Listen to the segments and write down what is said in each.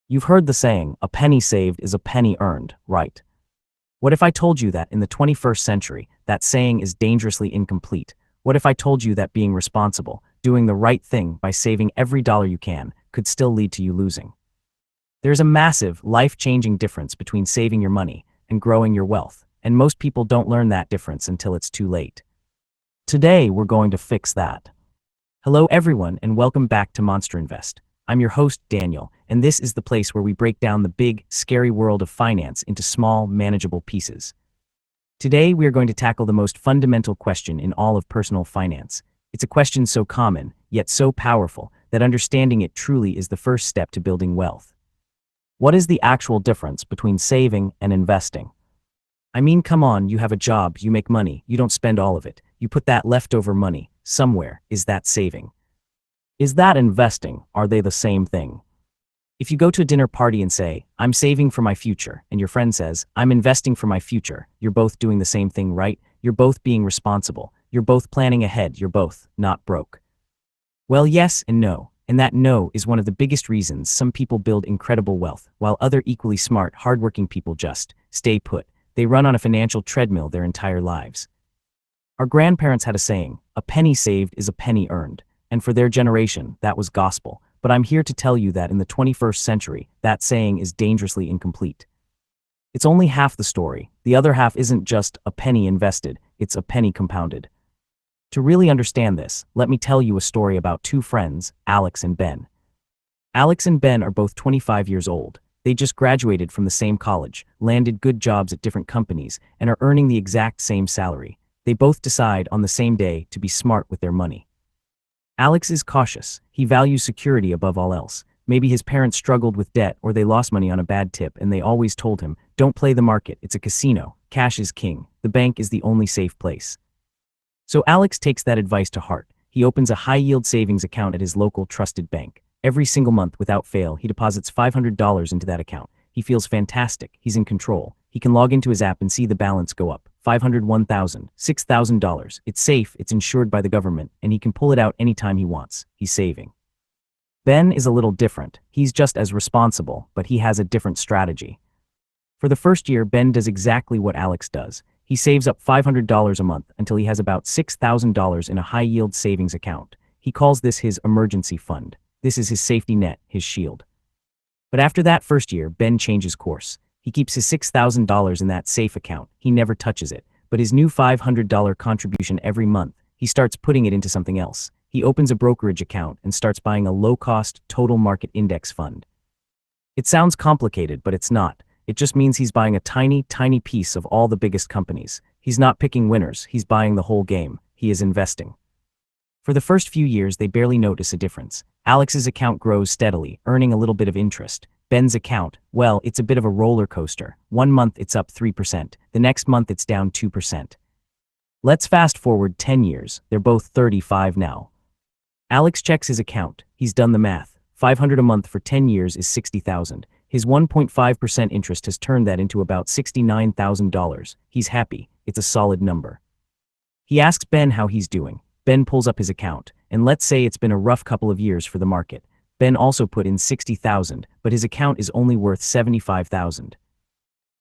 You've heard the saying, a penny saved is a penny earned, right? What if I told you that in the 21st century, that saying is dangerously incomplete? What if I told you that being responsible, doing the right thing by saving every dollar you can, could still lead to you losing? There's a massive, life-changing difference between saving your money and growing your wealth, and most people don't learn that difference until it's too late. Today, we're going to fix that. Hello everyone and welcome back to MonsterInvest. I'm your host Daniel, and this is the place where we break down the big, scary world of finance into small, manageable pieces. Today we are going to tackle the most fundamental question in all of personal finance. It's a question so common, yet so powerful, that understanding it truly is the first step to building wealth. What is the actual difference between saving and investing? I mean, come on, you have a job, you make money, you don't spend all of it, you put that leftover money somewhere. Is that saving? Is that investing? Are they the same thing? If you go to a dinner party and say, I'm saving for my future, and your friend says, I'm investing for my future, you're both doing the same thing, right? You're both being responsible. You're both planning ahead. You're both not broke. Well, yes and no. And that no is one of the biggest reasons some people build incredible wealth, while other equally smart, hardworking people just stay put. They run on a financial treadmill their entire lives. Our grandparents had a saying, a penny saved is a penny earned. And for their generation, that was gospel. But I'm here to tell you that in the 21st century, that saying is dangerously incomplete. It's only half the story. The other half isn't just a penny invested, it's a penny compounded. To really understand this, let me tell you a story about two friends, Alex and Ben. Alex and Ben are both 25 years old. They just graduated from the same college, landed good jobs at different companies, and are earning the exact same salary. They both decide on the same day to be smart with their money. Alex is cautious. He values security above all else. Maybe his parents struggled with debt or they lost money on a bad tip and they always told him, don't play the market, it's a casino, cash is king, the bank is the only safe place. So Alex takes that advice to heart. He opens a high-yield savings account at his local trusted bank. Every single month, without fail, he deposits $500 into that account. He feels fantastic. He's in control. He can log into his app and see the balance go up. $500, $1,000, $6,000. It's safe, it's insured by the government, and he can pull it out anytime he wants. He's saving. Ben is a little different. He's just as responsible, but he has a different strategy. For the first year, Ben does exactly what Alex does. He saves up $500 a month until he has about $6,000 in a high-yield savings account. He calls this his emergency fund. This is his safety net, his shield. But after that first year, Ben changes course. He keeps his $6,000 in that safe account. He never touches it. But his new $500 contribution every month, he starts putting it into something else. He opens a brokerage account and starts buying a low-cost total market index fund. It sounds complicated, but it's not. It just means he's buying a tiny, tiny piece of all the biggest companies. He's not picking winners. He's buying the whole game. He is investing. For the first few years, they barely notice a difference. Alex's account grows steadily, earning a little bit of interest. Ben's account, well, it's a bit of a roller coaster. One month it's up 3%, the next month it's down 2%. Let's fast forward 10 years, they're both 35 now. Alex checks his account, he's done the math. $500 a month for 10 years is $60,000. His 1.5% interest has turned that into about $69,000. He's happy, it's a solid number. He asks Ben how he's doing. Ben pulls up his account, and let's say it's been a rough couple of years for the market. Ben also put in $60,000, but his account is only worth $75,000.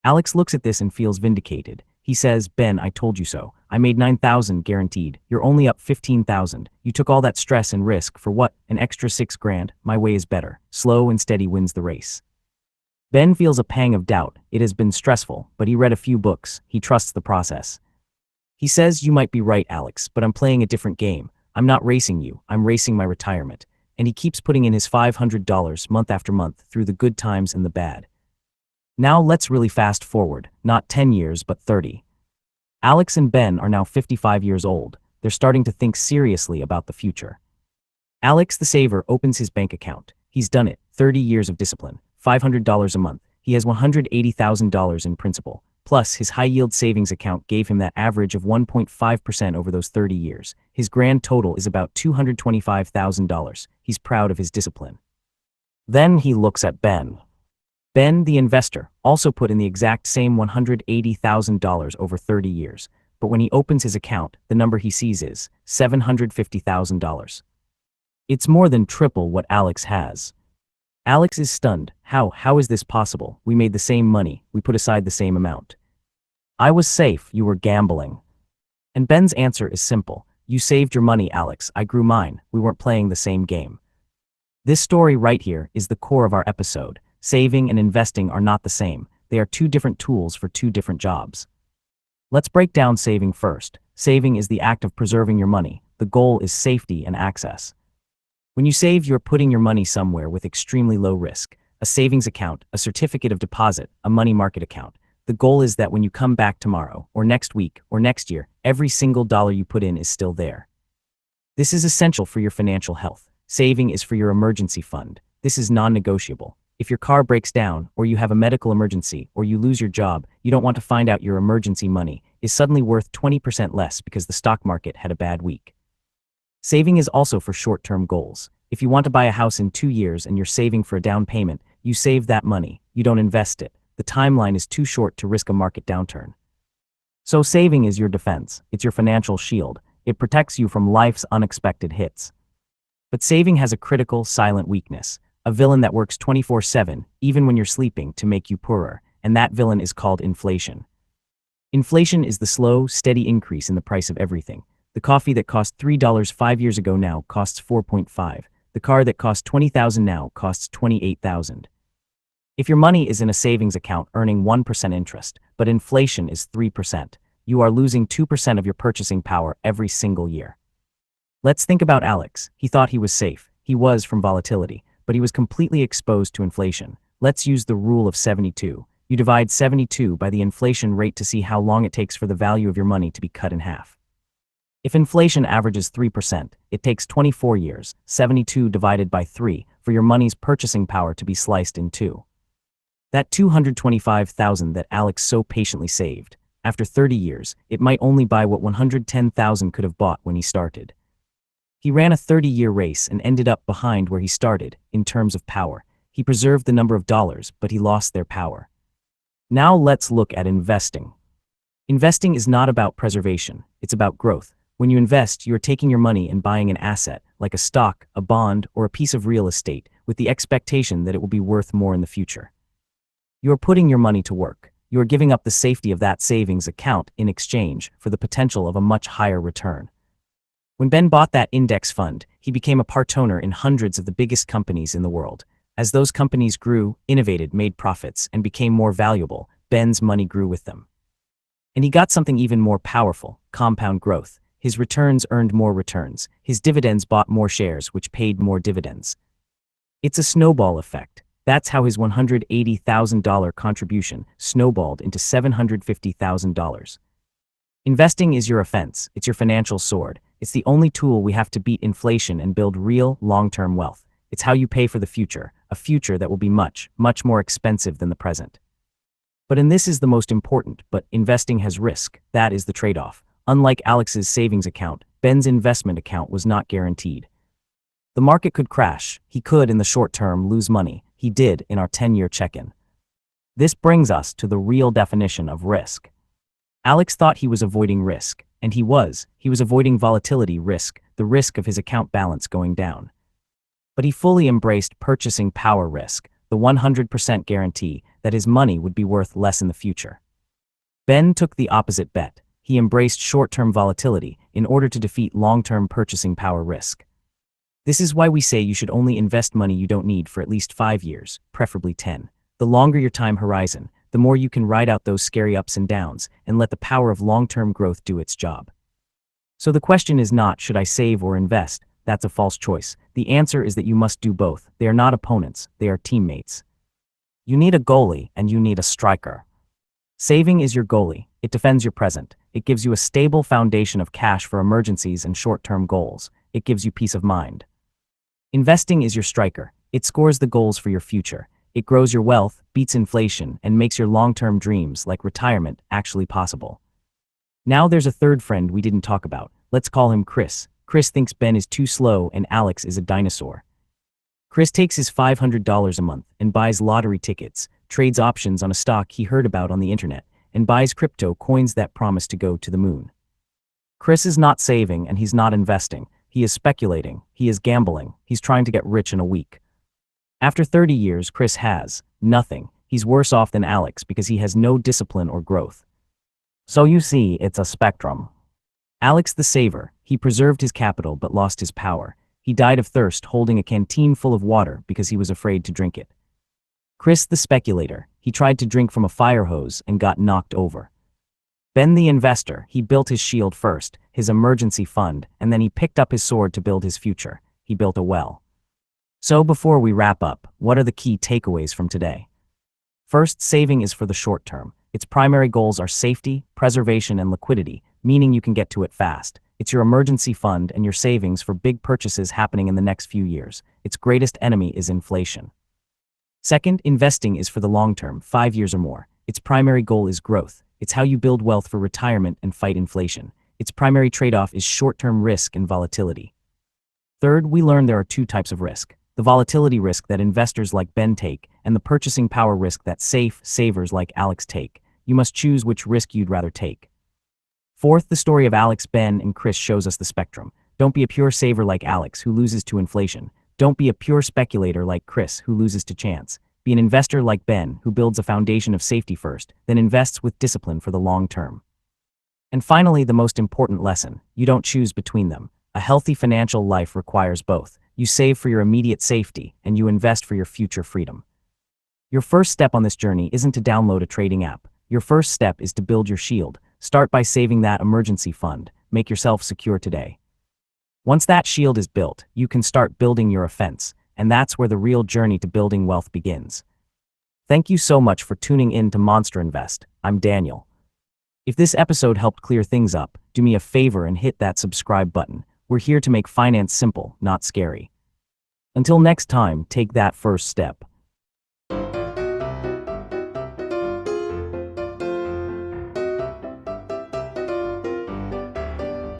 Alex looks at this and feels vindicated. He says, Ben, I told you so. I made $9,000 guaranteed. You're only up $15,000. You took all that stress and risk for what? An extra $6,000? My way is better. Slow and steady wins the race. Ben feels a pang of doubt. It has been stressful, but he read a few books. He trusts the process. He says, you might be right, Alex, but I'm playing a different game. I'm not racing you. I'm racing my retirement. And he keeps putting in his $500 month after month through the good times and the bad. Now let's really fast forward, not 10 years but 30. Alex and Ben are now 55 years old. They're starting to think seriously about the future. Alex the saver opens his bank account. He's done it, 30 years of discipline, $500 a month. He has $180,000 in principal. Plus, his high-yield savings account gave him that average of 1.5% over those 30 years. His grand total is about $225,000. He's proud of his discipline. Then he looks at Ben. Ben, the investor, also put in the exact same $180,000 over 30 years. But when he opens his account, the number he sees is $750,000. It's more than triple what Alex has. Alex is stunned. How is this possible? We made the same money. We put aside the same amount. I was safe. You were gambling. And Ben's answer is simple. You saved your money, Alex. I grew mine. We weren't playing the same game. This story right here is the core of our episode. Saving and investing are not the same. They are two different tools for two different jobs. Let's break down saving first. Saving is the act of preserving your money. The goal is safety and access. When you save, you're putting your money somewhere with extremely low risk. A savings account, a certificate of deposit, a money market account. The goal is that when you come back tomorrow, or next week, or next year, every single dollar you put in is still there. This is essential for your financial health. Saving is for your emergency fund. This is non-negotiable. If your car breaks down, or you have a medical emergency, or you lose your job, you don't want to find out your emergency money is suddenly worth 20% less because the stock market had a bad week. Saving is also for short-term goals. If you want to buy a house in 2 years and you're saving for a down payment, you save that money. You don't invest it. The timeline is too short to risk a market downturn. So saving is your defense. It's your financial shield. It protects you from life's unexpected hits. But saving has a critical, silent weakness. A villain that works 24/7, even when you're sleeping, to make you poorer. And that villain is called inflation. Inflation is the slow, steady increase in the price of everything. The coffee that cost $3 5 years ago now costs $4.5. The car that cost $20,000 now costs $28,000. If your money is in a savings account earning 1% interest, but inflation is 3%, you are losing 2% of your purchasing power every single year. Let's think about Alex. He thought he was safe. He was from volatility, but he was completely exposed to inflation. Let's use the rule of 72. You divide 72 by the inflation rate to see how long it takes for the value of your money to be cut in half. If inflation averages 3%, it takes 24 years, 72 divided by 3, for your money's purchasing power to be sliced in two. That $225,000 that Alex so patiently saved, after 30 years, it might only buy what $110,000 could have bought when he started. He ran a 30-year race and ended up behind where he started, in terms of power. He preserved the number of dollars, but he lost their power. Now let's look at investing. Investing is not about preservation, it's about growth. When you invest, you are taking your money and buying an asset, like a stock, a bond, or a piece of real estate, with the expectation that it will be worth more in the future. You are putting your money to work. You are giving up the safety of that savings account in exchange for the potential of a much higher return. When Ben bought that index fund, he became a part owner in hundreds of the biggest companies in the world. As those companies grew, innovated, made profits, and became more valuable, Ben's money grew with them. And he got something even more powerful: compound growth. His returns earned more returns. His dividends bought more shares, which paid more dividends. It's a snowball effect. That's how his $180,000 contribution snowballed into $750,000. Investing is your offense. It's your financial sword. It's the only tool we have to beat inflation and build real, long-term wealth. It's how you pay for the future, a future that will be much, much more expensive than the present. But and this is the most important, but investing has risk. That is the trade-off. Unlike Alex's savings account, Ben's investment account was not guaranteed. The market could crash. He could, in the short term, lose money. He did in our 10-year check-in. This brings us to the real definition of risk. Alex thought he was avoiding risk, and he was. He was avoiding volatility risk, the risk of his account balance going down. But he fully embraced purchasing power risk, the 100% guarantee that his money would be worth less in the future. Ben took the opposite bet. He embraced short-term volatility in order to defeat long-term purchasing power risk. This is why we say you should only invest money you don't need for at least 5 years, preferably 10. The longer your time horizon, the more you can ride out those scary ups and downs and let the power of long-term growth do its job. So the question is not, should I save or invest? That's a false choice. The answer is that you must do both. They are not opponents, they are teammates. You need a goalie and you need a striker. Saving is your goalie. It defends your present. It gives you a stable foundation of cash for emergencies and short-term goals. It gives you peace of mind. Investing is your striker. It scores the goals for your future. It grows your wealth, beats inflation, and makes your long-term dreams, like retirement, actually possible. Now there's a third friend we didn't talk about. Let's call him Chris. Chris thinks Ben is too slow and Alex is a dinosaur. Chris takes his $500 a month and buys lottery tickets, trades options on a stock he heard about on the internet, and buys crypto coins that promise to go to the moon. Chris is not saving and he's not investing. He is speculating. He is gambling. He's trying to get rich in a week. After 30 years, Chris has nothing. He's worse off than Alex because he has no discipline or growth. So you see, it's a spectrum. Alex the saver, he preserved his capital but lost his power. He died of thirst holding a canteen full of water because he was afraid to drink it. Chris the speculator, he tried to drink from a fire hose and got knocked over. Ben the investor, he built his shield first, his emergency fund, and then he picked up his sword to build his future. He built a well. So before we wrap up, what are the key takeaways from today? First, saving is for the short term. Its primary goals are safety, preservation, and liquidity, meaning you can get to it fast. It's your emergency fund and your savings for big purchases happening in the next few years. Its greatest enemy is inflation. Second, investing is for the long term, 5 years or more. Its primary goal is growth. It's how you build wealth for retirement and fight inflation. Its primary trade-off is short-term risk and volatility. Third, we learn there are two types of risk. The volatility risk that investors like Ben take, and the purchasing power risk that safe savers like Alex take. You must choose which risk you'd rather take. Fourth, the story of Alex, Ben, and Chris shows us the spectrum. Don't be a pure saver like Alex, who loses to inflation. Don't be a pure speculator like Chris, who loses to chance. Be an investor like Ben, who builds a foundation of safety first, then invests with discipline for the long term. And finally, the most important lesson, you don't choose between them. A healthy financial life requires both. You save for your immediate safety, and you invest for your future freedom. Your first step on this journey isn't to download a trading app. Your first step is to build your shield. Start by saving that emergency fund. Make yourself secure today. Once that shield is built, you can start building your offense, and that's where the real journey to building wealth begins. Thank you so much for tuning in to MonsterInvest. I'm Daniel. If this episode helped clear things up, do me a favor and hit that subscribe button. We're here to make finance simple, not scary. Until next time, take that first step.